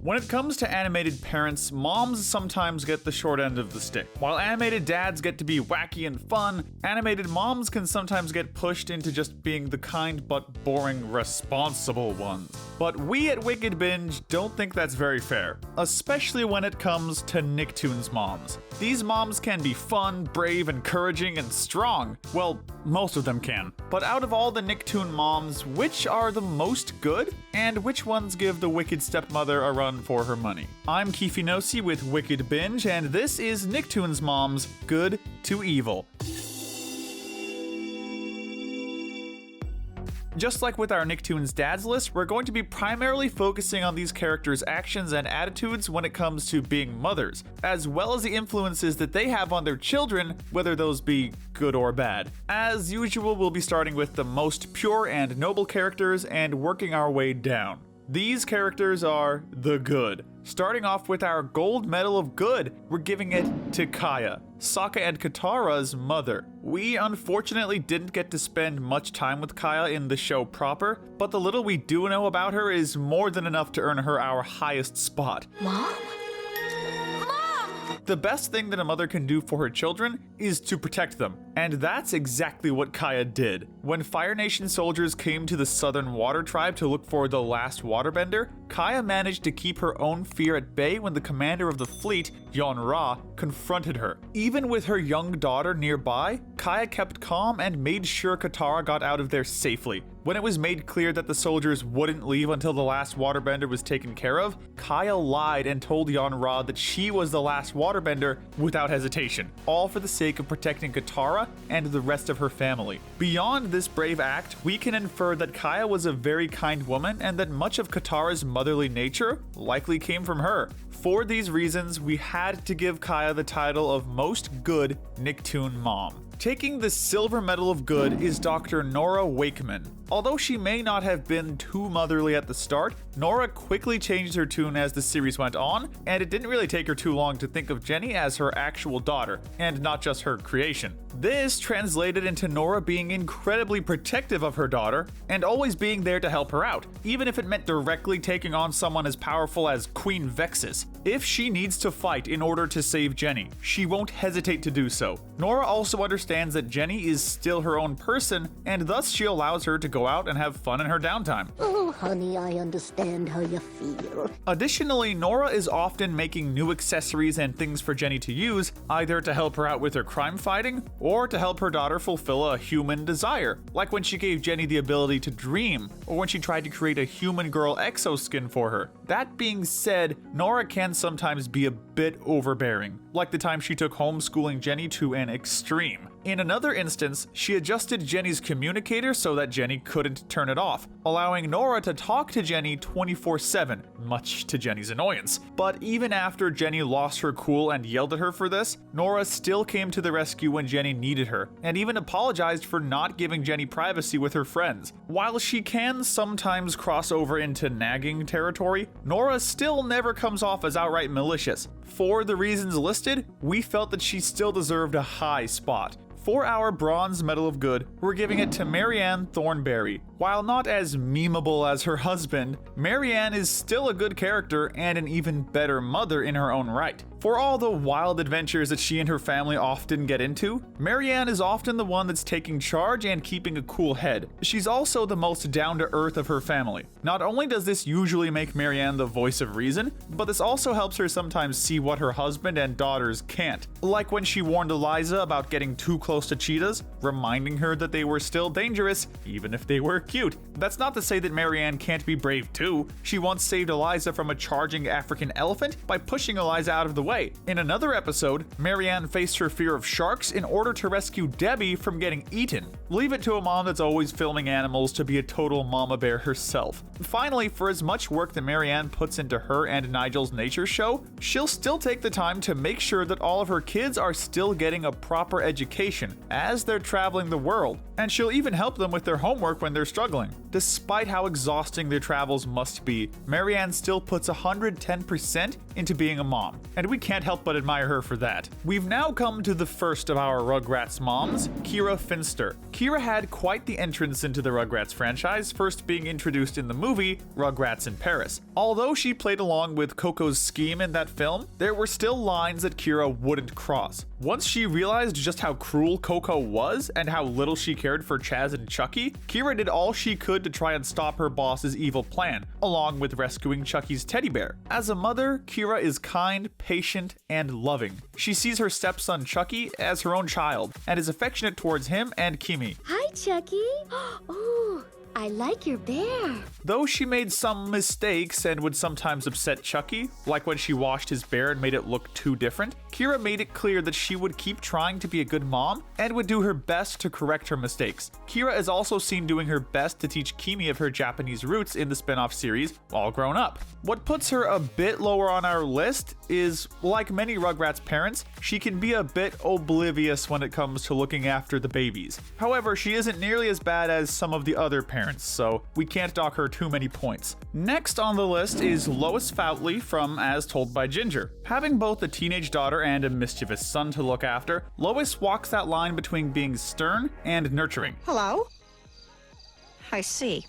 When it comes to animated parents, moms sometimes get the short end of the stick. While animated dads get to be wacky and fun, animated moms can sometimes get pushed into just being the kind but boring responsible ones. But we at WickedBinge don't think that's very fair, especially when it comes to Nicktoons moms. These moms can be fun, brave, encouraging, and strong. Well, most of them can. But out of all the Nicktoon moms, which are the most good? And which ones give the Wicked Stepmother a run for her money? I'm Kifinosi with WickedBinge, and this is Nicktoons Moms Good to Evil. Just like with our Nicktoons Dads list, we're going to be primarily focusing on these characters' actions and attitudes when it comes to being mothers, as well as the influences that they have on their children, whether those be good or bad. As usual, we'll be starting with the most pure and noble characters and working our way down. These characters are the good. Starting off with our gold medal of good, we're giving it to Kaya, Sokka and Katara's mother. We unfortunately didn't get to spend much time with Kaya in the show proper, but the little we do know about her is more than enough to earn her our highest spot. Mom? The best thing that a mother can do for her children is to protect them, and that's exactly what Kaya did. When Fire Nation soldiers came to the Southern Water Tribe to look for the last waterbender, Kaya managed to keep her own fear at bay when the commander of the fleet, Yon-Ra, confronted her. Even with her young daughter nearby, Kaya kept calm and made sure Katara got out of there safely. When it was made clear that the soldiers wouldn't leave until the last waterbender was taken care of, Kaya lied and told Yon-Ra that she was the last waterbender without hesitation, all for the sake of protecting Katara and the rest of her family. Beyond this brave act, we can infer that Kaya was a very kind woman and that much of Katara's motherly nature likely came from her. For these reasons, we had to give Kaya the title of Most Good Nicktoon Mom. Taking the silver medal of good is Dr. Nora Wakeman. Although she may not have been too motherly at the start, Nora quickly changed her tune as the series went on, and it didn't really take her too long to think of Jenny as her actual daughter, and not just her creation. This translated into Nora being incredibly protective of her daughter, and always being there to help her out, even if it meant directly taking on someone as powerful as Queen Vexus. If she needs to fight in order to save Jenny, she won't hesitate to do so. Nora also understands that Jenny is still her own person, and thus she allows her to go out and have fun in her downtime. Oh, honey, I understand how you feel. Additionally, Nora is often making new accessories and things for Jenny to use, either to help her out with her crime fighting, or to help her daughter fulfill a human desire, like when she gave Jenny the ability to dream, or when she tried to create a human girl exoskin for her. That being said, Nora can sometimes be a bit overbearing, like the time she took homeschooling Jenny to an extreme. In another instance, she adjusted Jenny's communicator so that Jenny couldn't turn it off, allowing Nora to talk to Jenny 24/7, much to Jenny's annoyance. But even after Jenny lost her cool and yelled at her for this, Nora still came to the rescue when Jenny needed her, and even apologized for not giving Jenny privacy with her friends. While she can sometimes cross over into nagging territory, Nora still never comes off as outright malicious. For the reasons listed, we felt that she still deserved a high spot. For our bronze medal of good, we're giving it to Marianne Thornberry. While not as memeable as her husband, Marianne is still a good character and an even better mother in her own right. For all the wild adventures that she and her family often get into, Marianne is often the one that's taking charge and keeping a cool head. She's also the most down-to-earth of her family. Not only does this usually make Marianne the voice of reason, but this also helps her sometimes see what her husband and daughters can't. Like when she warned Eliza about getting too close to cheetahs, reminding her that they were still dangerous, even if they were cute. That's not to say that Marianne can't be brave too. She once saved Eliza from a charging African elephant by pushing Eliza out of the way. In another episode, Marianne faced her fear of sharks in order to rescue Debbie from getting eaten. Leave it to a mom that's always filming animals to be a total mama bear herself. Finally, for as much work that Marianne puts into her and Nigel's nature show, she'll still take the time to make sure that all of her kids are still getting a proper education as they're traveling the world, and she'll even help them with their homework when they're struggling. Despite how exhausting their travels must be, Marianne still puts 110% into being a mom, and we can't help but admire her for that. We've now come to the first of our Rugrats moms, Kira Finster. Kira had quite the entrance into the Rugrats franchise, first being introduced in the movie Rugrats in Paris. Although she played along with Coco's scheme in that film, there were still lines that Kira wouldn't cross. Once she realized just how cruel Coco was and how little she cared for Chaz and Chucky, Kira did all she could to try and stop her boss's evil plan, along with rescuing Chucky's teddy bear. As a mother, Kira is kind, patient, and loving. She sees her stepson Chucky as her own child and is affectionate towards him and Kimi. Hi, Chucky. Oh, I like your bear. Though she made some mistakes and would sometimes upset Chucky, like when she washed his bear and made it look too different, Kira made it clear that she would keep trying to be a good mom and would do her best to correct her mistakes. Kira is also seen doing her best to teach Kimi of her Japanese roots in the spin-off series, All Grown Up. What puts her a bit lower on our list is, like many Rugrats parents, she can be a bit oblivious when it comes to looking after the babies. However, she isn't nearly as bad as some of the other parents, so we can't dock her too many points. Next on the list is Lois Foutly from As Told by Ginger. Having both a teenage daughter and a mischievous son to look after, Lois walks that line between being stern and nurturing. Hello? I see.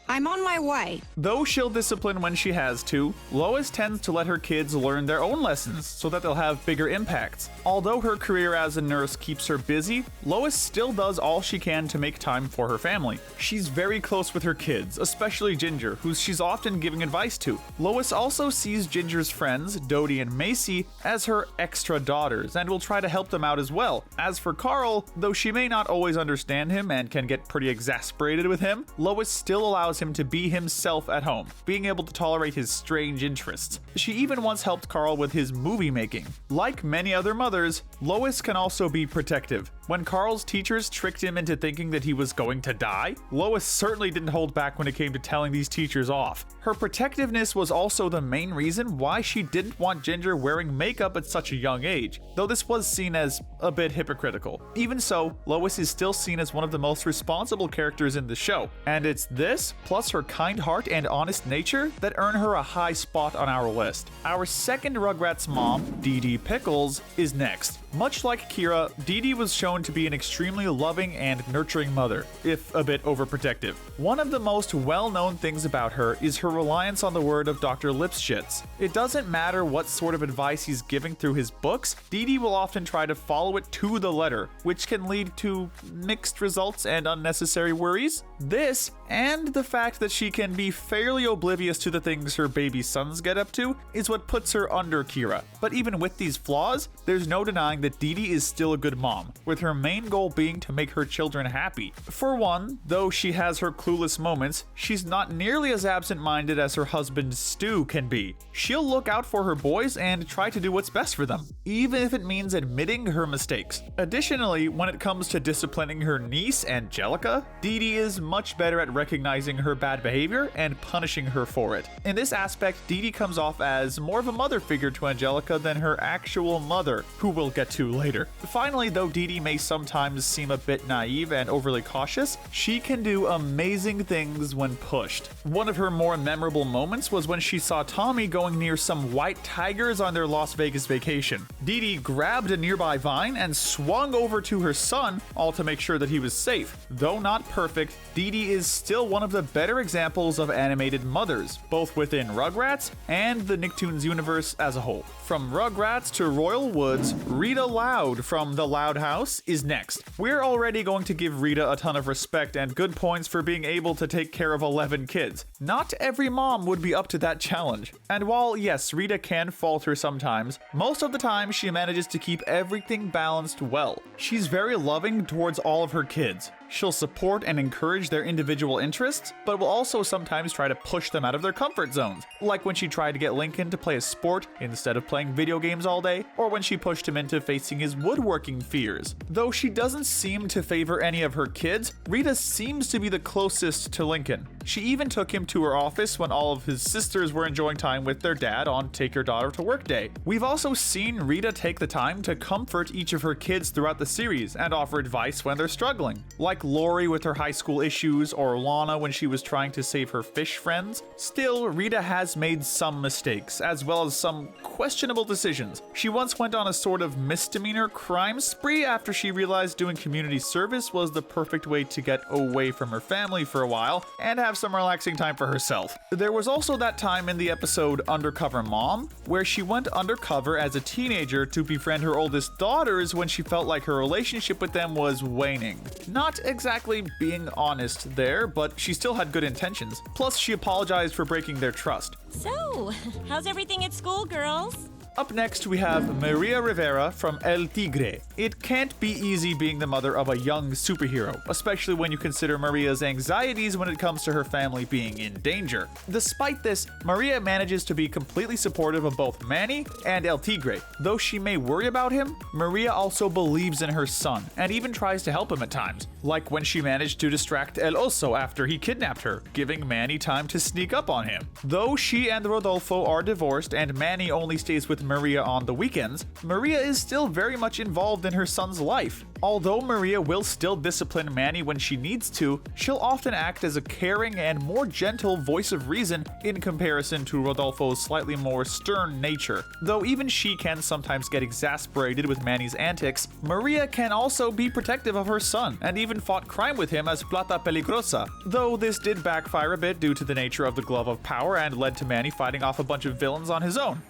I'm on my way. Though she'll discipline when she has to, Lois tends to let her kids learn their own lessons so that they'll have bigger impacts. Although her career as a nurse keeps her busy, Lois still does all she can to make time for her family. She's very close with her kids, especially Ginger, who she's often giving advice to. Lois also sees Ginger's friends, Dodie and Macy, as her extra daughters and will try to help them out as well. As for Carl, though she may not always understand him and can get pretty exasperated with him, Lois still allows him to be himself at home, being able to tolerate his strange interests. She even once helped Carl with his movie making. Like many other mothers, Lois can also be protective. When Carl's teachers tricked him into thinking that he was going to die, Lois certainly didn't hold back when it came to telling these teachers off. Her protectiveness was also the main reason why she didn't want Ginger wearing makeup at such a young age, though this was seen as a bit hypocritical. Even so, Lois is still seen as one of the most responsible characters in the show, and it's this, plus her kind heart and honest nature, that earn her a high spot on our list. Our second Rugrats mom, Dee Dee Pickles, is next. Much like Kira, Dee Dee was shown to be an extremely loving and nurturing mother, if a bit overprotective. One of the most well-known things about her is her reliance on the word of Dr. Lipschitz. It doesn't matter what sort of advice he's giving through his books, Dee Dee will often try to follow it to the letter, which can lead to mixed results and unnecessary worries. This, and the fact that she can be fairly oblivious to the things her baby sons get up to, is what puts her under Kira. But even with these flaws, there's no denying that Dee Dee is still a good mom, with her main goal being to make her children happy. For one, though she has her clueless moments, she's not nearly as absent-minded as her husband Stu can be. She'll look out for her boys and try to do what's best for them, even if it means admitting her mistakes. Additionally, when it comes to disciplining her niece, Angelica, Dee Dee is much better at recognizing her bad behavior and punishing her for it. In this aspect, Dee Dee comes off as more of a mother figure to Angelica than her actual mother, who we'll get to later. Finally, though Dee Dee may sometimes seem a bit naive and overly cautious, she can do amazing things when pushed. One of her more memorable moments was when she saw Tommy going near some white tigers on their Las Vegas vacation. Dee Dee grabbed a nearby vine and swung over to her son, all to make sure that he was safe. Though not perfect, Dee Dee is still one of the better examples of animated mothers, both within Rugrats and the Nicktoons universe as a whole. From Rugrats to Royal Woods, Rita Loud from The Loud House is next. We're already going to give Rita a ton of respect and good points for being able to take care of 11 kids. Not every mom would be up to that challenge. And while yes, Rita can falter sometimes, most of the time she manages to keep everything balanced well. She's very loving towards all of her kids. She'll support and encourage their individual interests, but will also sometimes try to push them out of their comfort zones, like when she tried to get Lincoln to play a sport instead of playing video games all day, or when she pushed him into facing his woodworking fears. Though she doesn't seem to favor any of her kids, Rita seems to be the closest to Lincoln. She even took him to her office when all of his sisters were enjoying time with their dad on Take Your Daughter to Work Day. We've also seen Rita take the time to comfort each of her kids throughout the series and offer advice when they're struggling. Like Lori with her high school issues or Lana when she was trying to save her fish friends, still, Rita has made some mistakes, as well as some questionable decisions. She once went on a sort of misdemeanor crime spree after she realized doing community service was the perfect way to get away from her family for a while and have some relaxing time for herself. There was also that time in the episode Undercover Mom, where she went undercover as a teenager to befriend her oldest daughters when she felt like her relationship with them was waning. Not exactly being honest there, but she still had good intentions. Plus, she apologized for breaking their trust. So, how's everything at school, girls? Up next, we have Maria Rivera from El Tigre. It can't be easy being the mother of a young superhero, especially when you consider Maria's anxieties when it comes to her family being in danger. Despite this, Maria manages to be completely supportive of both Manny and El Tigre. Though she may worry about him, Maria also believes in her son and even tries to help him at times, like when she managed to distract El Oso after he kidnapped her, giving Manny time to sneak up on him. Though she and Rodolfo are divorced and Manny only stays with Maria on the weekends, Maria is still very much involved in her son's life. Although Maria will still discipline Manny when she needs to, she'll often act as a caring and more gentle voice of reason in comparison to Rodolfo's slightly more stern nature. Though even she can sometimes get exasperated with Manny's antics, Maria can also be protective of her son and even fought crime with him as Plata Peligrosa, though this did backfire a bit due to the nature of the Glove of Power and led to Manny fighting off a bunch of villains on his own.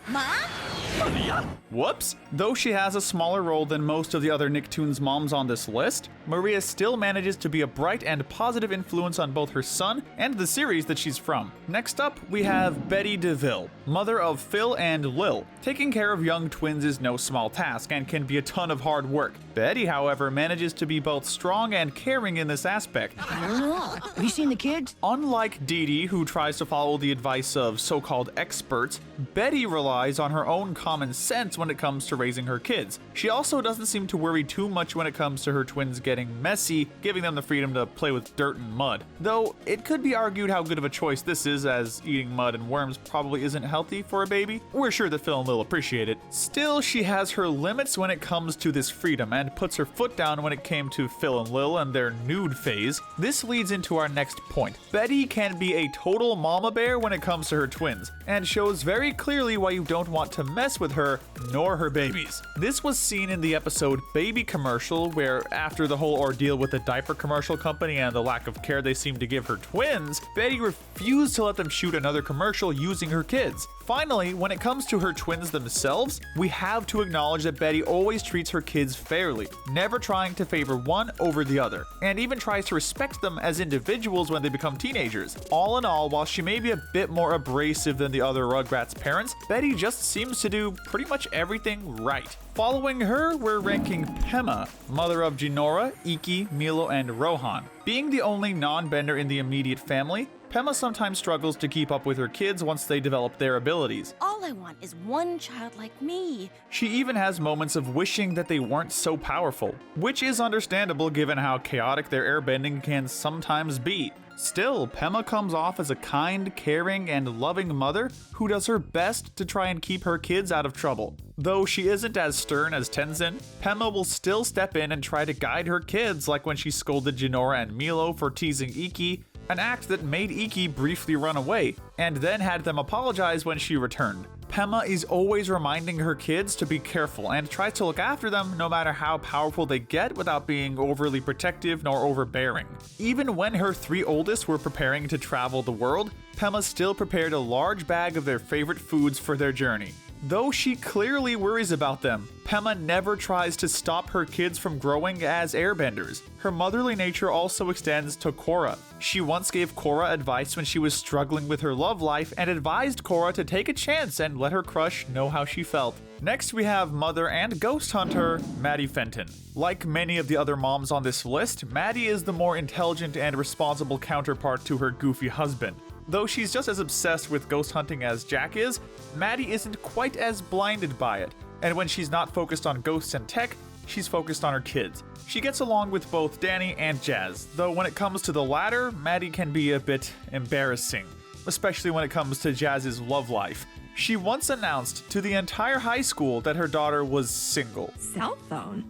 Whoops! Though she has a smaller role than most of the other Nicktoons moms on this list, Maria still manages to be a bright and positive influence on both her son and the series that she's from. Next up, we have Betty DeVille, mother of Phil and Lil. Taking care of young twins is no small task and can be a ton of hard work. Betty, however, manages to be both strong and caring in this aspect. Have you seen the kids? Unlike Dee Dee, who tries to follow the advice of so-called experts, Betty relies on her own common sense when it comes to raising her kids. She also doesn't seem to worry too much when it comes to her twins getting messy, giving them the freedom to play with dirt and mud. Though, it could be argued how good of a choice this is, as eating mud and worms probably isn't healthy for a baby. We're sure that Phil and Lil appreciate it. Still, she has her limits when it comes to this freedom, and puts her foot down when it came to Phil and Lil and their nude phase. This leads into our next point. Betty can be a total mama bear when it comes to her twins, and shows very clearly why you don't want to mess with her, nor her babies. This was seen in the episode Baby Commercial, where after the whole ordeal with the diaper commercial company and the lack of care they seemed to give her twins, Betty refused to let them shoot another commercial using her kids. Finally, when it comes to her twins themselves, we have to acknowledge that Betty always treats her kids fairly, never trying to favor one over the other, and even tries to respect them as individuals when they become teenagers. All in all, while she may be a bit more abrasive than the other Rugrats parents, Betty just seems to do pretty much everything right. Following her, we're ranking Pema, mother of Ginora, Iki, Milo, and Rohan. Being the only non-bender in the immediate family, Pema sometimes struggles to keep up with her kids once they develop their abilities. All I want is one child like me. She even has moments of wishing that they weren't so powerful, which is understandable given how chaotic their airbending can sometimes be. Still, Pema comes off as a kind, caring, and loving mother who does her best to try and keep her kids out of trouble. Though she isn't as stern as Tenzin, Pema will still step in and try to guide her kids, like when she scolded Ginora and Milo for teasing Iki, an act that made Iki briefly run away, and then had them apologize when she returned. Pema is always reminding her kids to be careful and tries to look after them no matter how powerful they get without being overly protective nor overbearing. Even when her three oldest were preparing to travel the world, Pema still prepared a large bag of their favorite foods for their journey. Though she clearly worries about them, Pema never tries to stop her kids from growing as airbenders. Her motherly nature also extends to Korra. She once gave Korra advice when she was struggling with her love life and advised Korra to take a chance and let her crush know how she felt. Next, we have mother and ghost hunter Maddie Fenton. Like many of the other moms on this list, Maddie is the more intelligent and responsible counterpart to her goofy husband. Though she's just as obsessed with ghost hunting as Jack is, Maddie isn't quite as blinded by it, and when she's not focused on ghosts and tech, she's focused on her kids. She gets along with both Danny and Jazz, though when it comes to the latter, Maddie can be a bit embarrassing, especially when it comes to Jazz's love life. She once announced to the entire high school that her daughter was single. Cell phone?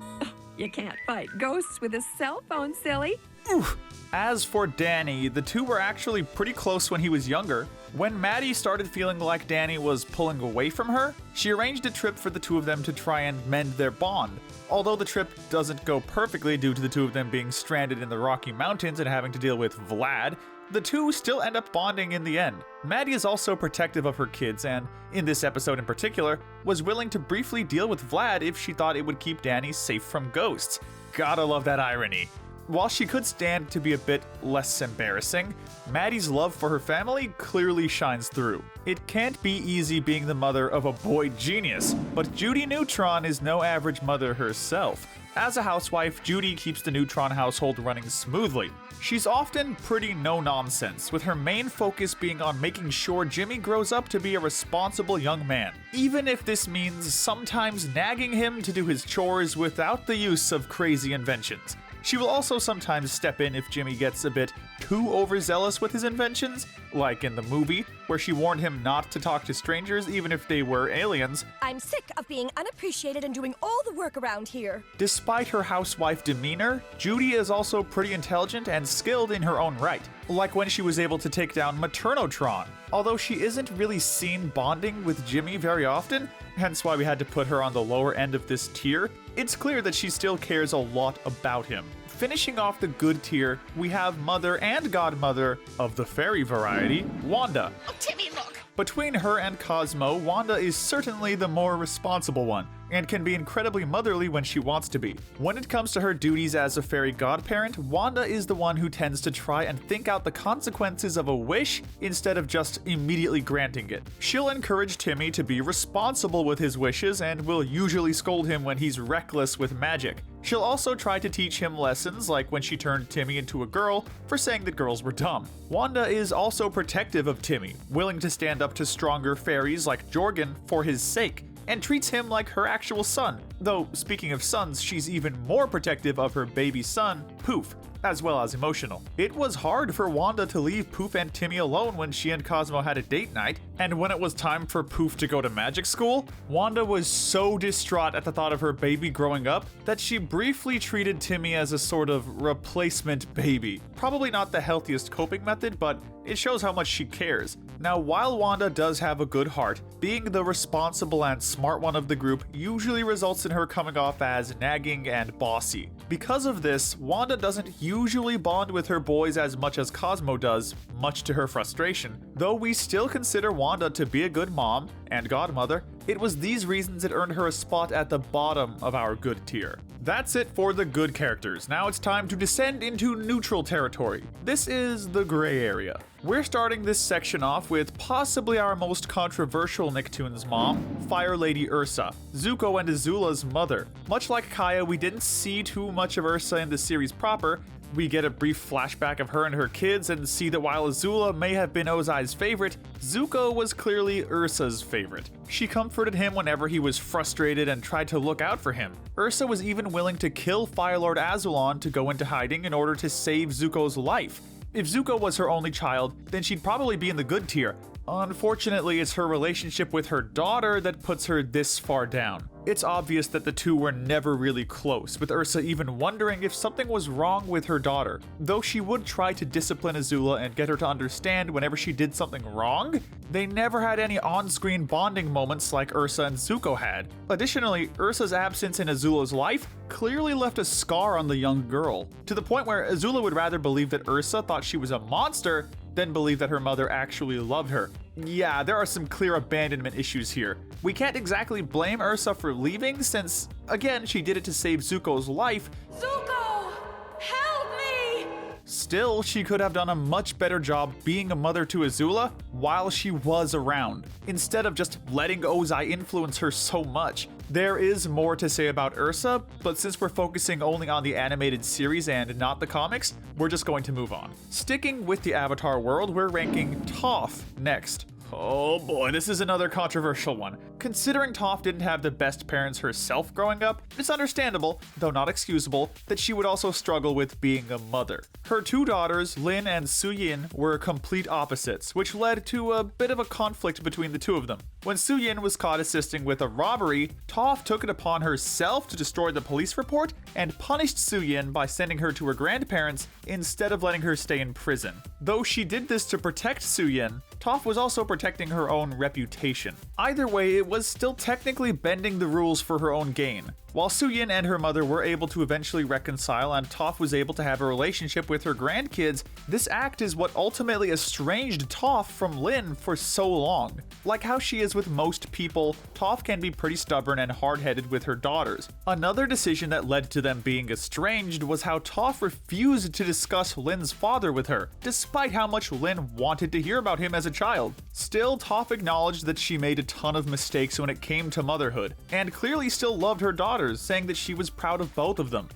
You can't fight ghosts with a cell phone, silly. Oof. As for Danny, the two were actually pretty close when he was younger. When Maddie started feeling like Danny was pulling away from her, she arranged a trip for the two of them to try and mend their bond. Although the trip doesn't go perfectly due to the two of them being stranded in the Rocky Mountains and having to deal with Vlad, the two still end up bonding in the end. Maddie is also protective of her kids and, in this episode in particular, was willing to briefly deal with Vlad if she thought it would keep Danny safe from ghosts. Gotta love that irony. While she could stand to be a bit less embarrassing, Maddie's love for her family clearly shines through. It can't be easy being the mother of a boy genius, but Judy Neutron is no average mother herself. As a housewife, Judy keeps the Neutron household running smoothly. She's often pretty no-nonsense, with her main focus being on making sure Jimmy grows up to be a responsible young man, even if this means sometimes nagging him to do his chores without the use of crazy inventions. She will also sometimes step in if Jimmy gets a bit too overzealous with his inventions, like in the movie, where she warned him not to talk to strangers even if they were aliens. I'm sick of being unappreciated and doing all the work around here. Despite her housewife demeanor, Judy is also pretty intelligent and skilled in her own right, like when she was able to take down Maternotron. Although she isn't really seen bonding with Jimmy very often, hence why we had to put her on the lower end of this tier, it's clear that she still cares a lot about him. Finishing off the good tier, we have mother and godmother of the fairy variety, Wanda. Oh, Timmy, look! Between her and Cosmo, Wanda is certainly the more responsible one, and can be incredibly motherly when she wants to be. When it comes to her duties as a fairy godparent, Wanda is the one who tends to try and think out the consequences of a wish instead of just immediately granting it. She'll encourage Timmy to be responsible with his wishes and will usually scold him when he's reckless with magic. She'll also try to teach him lessons, like when she turned Timmy into a girl for saying that girls were dumb. Wanda is also protective of Timmy, willing to stand up to stronger fairies like Jorgen for his sake, and treats him like her actual son. Though, speaking of sons, she's even more protective of her baby son, Poof, as well as emotional. It was hard for Wanda to leave Poof and Timmy alone when she and Cosmo had a date night, and when it was time for Poof to go to magic school, Wanda was so distraught at the thought of her baby growing up that she briefly treated Timmy as a sort of replacement baby. Probably not the healthiest coping method, but it shows how much she cares. Now, while Wanda does have a good heart, being the responsible and smart one of the group usually results in her coming off as nagging and bossy. Because of this, Wanda doesn't usually bond with her boys as much as Cosmo does, much to her frustration. Though we still consider Wanda to be a good mom and godmother, it was these reasons that earned her a spot at the bottom of our good tier. That's it for the good characters. Now it's time to descend into neutral territory. This is the gray area. We're starting this section off with possibly our most controversial Nicktoons mom, Fire Lady Ursa, Zuko and Azula's mother. Much like Kaya, we didn't see too much of Ursa in the series proper. We get a brief flashback of her and her kids and see that while Azula may have been Ozai's favorite, Zuko was clearly Ursa's favorite. She comforted him whenever he was frustrated and tried to look out for him. Ursa was even willing to kill Fire Lord Azulon to go into hiding in order to save Zuko's life. If Zuko was her only child, then she'd probably be in the good tier. Unfortunately, it's her relationship with her daughter that puts her this far down. It's obvious that the two were never really close, with Ursa even wondering if something was wrong with her daughter. Though she would try to discipline Azula and get her to understand whenever she did something wrong, they never had any on-screen bonding moments like Ursa and Zuko had. Additionally, Ursa's absence in Azula's life clearly left a scar on the young girl, to the point where Azula would rather believe that Ursa thought she was a monster than believe that her mother actually loved her. Yeah, there are some clear abandonment issues here. We can't exactly blame Ursa for leaving since, again, she did it to save Zuko's life. Zuko! Help me! Still, she could have done a much better job being a mother to Azula while she was around, instead of just letting Ozai influence her so much. There is more to say about Ursa, but since we're focusing only on the animated series and not the comics, we're just going to move on. Sticking with the Avatar world, we're ranking Toph next. Oh boy, this is another controversial one. Considering Toph didn't have the best parents herself growing up, it's understandable, though not excusable, that she would also struggle with being a mother. Her two daughters, Lin and Suyin, were complete opposites, which led to a bit of a conflict between the two of them. When Suyin was caught assisting with a robbery, Toph took it upon herself to destroy the police report and punished Suyin by sending her to her grandparents instead of letting her stay in prison. Though she did this to protect Suyin, Toph was also protecting her own reputation. Either way, it was still technically bending the rules for her own gain. While Suyin and her mother were able to eventually reconcile and Toph was able to have a relationship with her grandkids, this act is what ultimately estranged Toph from Lin for so long. Like how she is with most people, Toph can be pretty stubborn and hard-headed with her daughters. Another decision that led to them being estranged was how Toph refused to discuss Lin's father with her, despite how much Lin wanted to hear about him as a child. Still, Toph acknowledged that she made a ton of mistakes when it came to motherhood, and clearly still loved her daughters, saying that she was proud of both of them.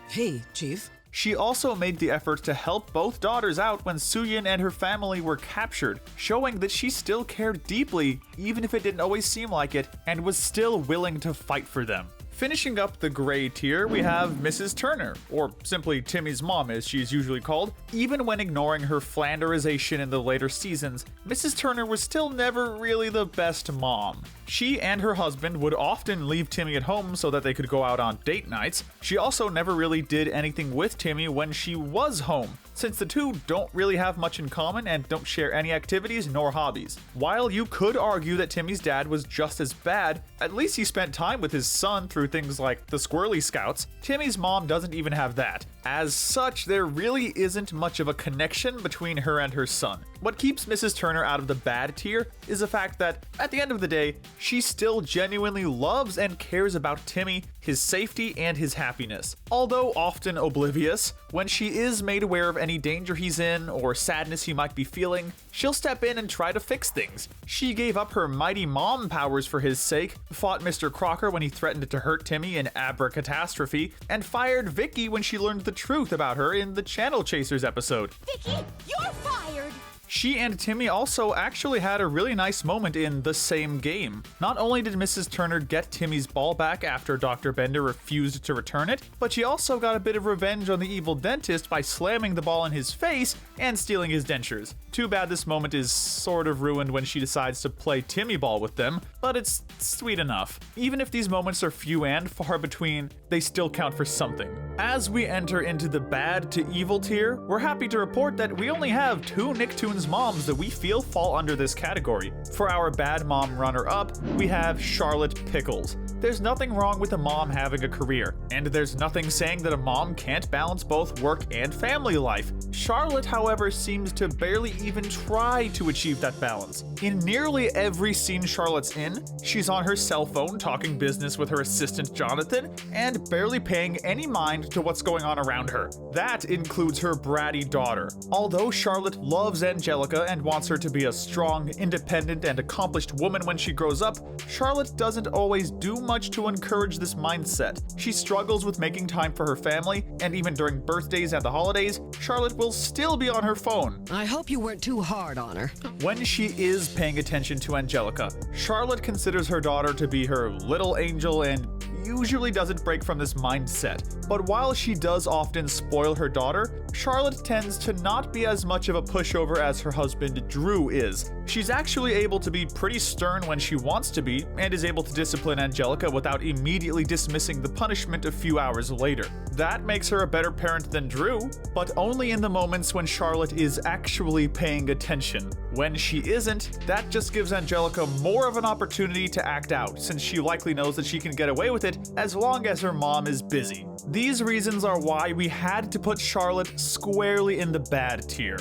Hey, Chief. She also made the effort to help both daughters out when Suyin and her family were captured, showing that she still cared deeply, even if it didn't always seem like it, and was still willing to fight for them. Finishing up the gray tier, we have Mrs. Turner, or simply Timmy's mom as she's usually called. Even when ignoring her Flanderization in the later seasons, Mrs. Turner was still never really the best mom. She and her husband would often leave Timmy at home so that they could go out on date nights. She also never really did anything with Timmy when she was home, since the two don't really have much in common and don't share any activities nor hobbies. While you could argue that Timmy's dad was just as bad, at least he spent time with his son through things like the Squirrely Scouts. Timmy's mom doesn't even have that. As such, there really isn't much of a connection between her and her son. What keeps Mrs. Turner out of the bad tier is the fact that, at the end of the day, she still genuinely loves and cares about Timmy, his safety, and his happiness. Although often oblivious, when she is made aware of any danger he's in or sadness he might be feeling, she'll step in and try to fix things. She gave up her mighty mom powers for his sake, fought Mr. Crocker when he threatened to hurt Timmy in Abracatastrophe, and fired Vicky when she learned the truth about her in the Channel Chasers episode. Vicky, you're fired! She and Timmy also actually had a really nice moment in the same game. Not only did Mrs. Turner get Timmy's ball back after Dr. Bender refused to return it, but she also got a bit of revenge on the evil dentist by slamming the ball in his face and stealing his dentures. Too bad this moment is sort of ruined when she decides to play Timmy ball with them, but it's sweet enough. Even if these moments are few and far between, they still count for something. As we enter into the bad to evil tier, we're happy to report that we only have 2 Nicktoons moms that we feel fall under this category. For our bad mom runner-up, we have Charlotte Pickles. There's nothing wrong with a mom having a career, and there's nothing saying that a mom can't balance both work and family life. Charlotte, however, seems to barely even try to achieve that balance. In nearly every scene Charlotte's in, she's on her cell phone talking business with her assistant Jonathan, and barely paying any mind to what's going on around her. That includes her bratty daughter. Although Charlotte loves Angelica and wants her to be a strong, independent, and accomplished woman when she grows up, Charlotte doesn't always do much to encourage this mindset. She struggles with making time for her family, and even during birthdays and the holidays, Charlotte will still be on her phone. I hope you weren't too hard on her. When she is paying attention to Angelica, Charlotte considers her daughter to be her little angel and usually doesn't break from this mindset. But while she does often spoil her daughter, Charlotte tends to not be as much of a pushover as her husband Drew is. She's actually able to be pretty stern when she wants to be, and is able to discipline Angelica without immediately dismissing the punishment a few hours later. That makes her a better parent than Drew, but only in the moments when Charlotte is actually paying attention. When she isn't, that just gives Angelica more of an opportunity to act out, since she likely knows that she can get away with it as long as her mom is busy. These reasons are why we had to put Charlotte squarely in the bad tier.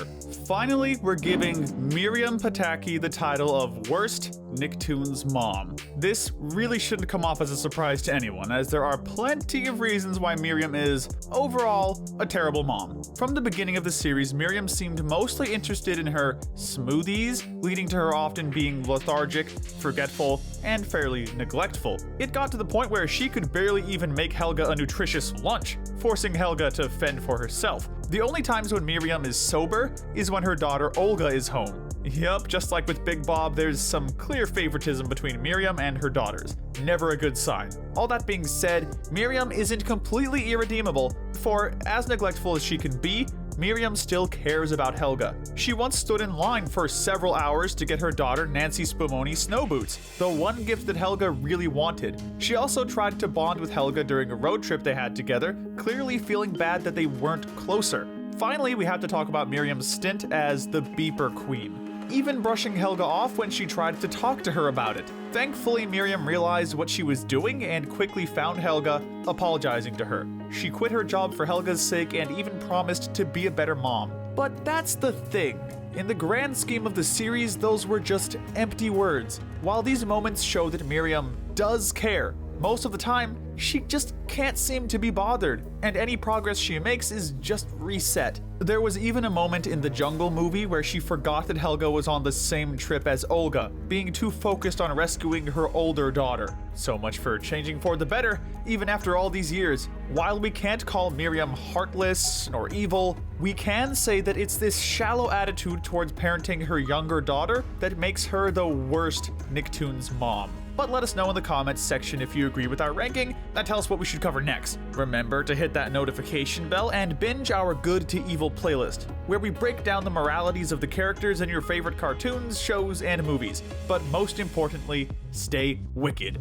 Finally, we're giving Miriam Pataki the title of Worst Nicktoons Mom. This really shouldn't come off as a surprise to anyone, as there are plenty of reasons why Miriam is, overall, a terrible mom. From the beginning of the series, Miriam seemed mostly interested in her smoothies, leading to her often being lethargic, forgetful, and fairly neglectful. It got to the point where she could barely even make Helga a nutritious lunch, forcing Helga to fend for herself. The only times when Miriam is sober is when her daughter Olga is home. Yup, just like with Big Bob, there's some clear favoritism between Miriam and her daughters. Never a good sign. All that being said, Miriam isn't completely irredeemable, for as neglectful as she can be, Miriam still cares about Helga. She once stood in line for several hours to get her daughter Nancy Spumoni snow boots, the one gift that Helga really wanted. She also tried to bond with Helga during a road trip they had together, clearly feeling bad that they weren't closer. Finally, we have to talk about Miriam's stint as the Beeper Queen, even brushing Helga off when she tried to talk to her about it. Thankfully, Miriam realized what she was doing and quickly found Helga, apologizing to her. She quit her job for Helga's sake and even promised to be a better mom. But that's the thing. In the grand scheme of the series, those were just empty words. While these moments show that Miriam does care, most of the time, she just can't seem to be bothered, and any progress she makes is just reset. There was even a moment in the Jungle movie where she forgot that Helga was on the same trip as Olga, being too focused on rescuing her older daughter. So much for changing for the better, even after all these years. While we can't call Miriam heartless nor evil, we can say that it's this shallow attitude towards parenting her younger daughter that makes her the worst Nicktoons mom. But let us know in the comments section if you agree with our ranking, and tell us what we should cover next. Remember to hit that notification bell and binge our Good to Evil playlist, where we break down the moralities of the characters in your favorite cartoons, shows, and movies. But most importantly, stay wicked.